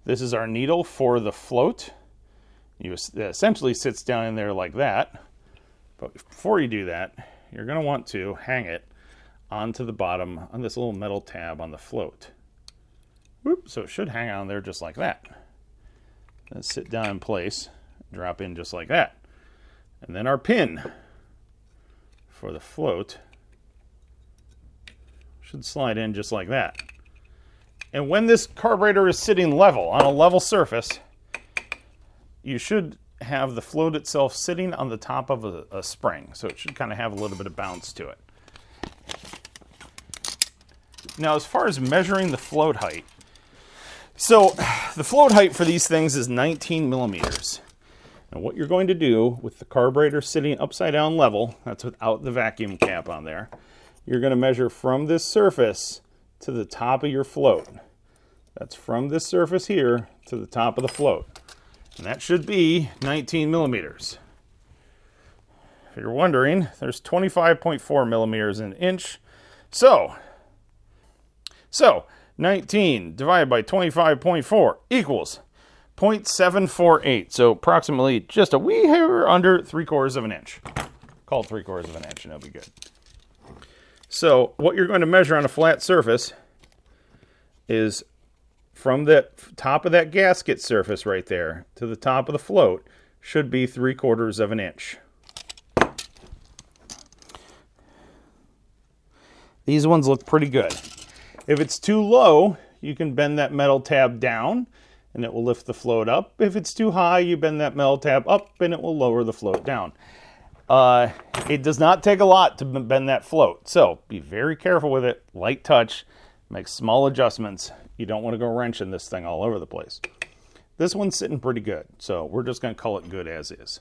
This is our needle for the float. It essentially sits down in there like that. But before you do that, you're going to want to hang it onto the bottom on this little metal tab on the float. Whoop, so it should hang on there just like that. Then sit down in place, drop in just like that. And then our pin for the float should slide in just like that. And when this carburetor is sitting level, on a level surface, you should have the float itself sitting on the top of a spring. So it should kind of have a little bit of bounce to it. Now, as far as measuring the float height, so the float height for these things is 19 millimeters. And what you're going to do with the carburetor sitting upside down level, that's without the vacuum cap on there, you're going to measure from this surface to the top of your float. That's from this surface here to the top of the float. And that should be 19 millimeters. If you're wondering, there's 25.4 millimeters in an inch. So 19 divided by 25.4 equals 0.748. So approximately just a wee hair under 3/4 of an inch. Call it 3/4 of an inch and it'll be good. So what you're going to measure on a flat surface is from the top of that gasket surface right there to the top of the float should be 3/4 of an inch. These ones look pretty good. If it's too low, you can bend that metal tab down and it will lift the float up. If it's too high, you bend that metal tab up and it will lower the float down. It does not take a lot to bend that float, so be very careful with it. Light touch, make small adjustments. You don't want to go wrenching this thing all over the place. This one's sitting pretty good, so we're just going to call it good as is.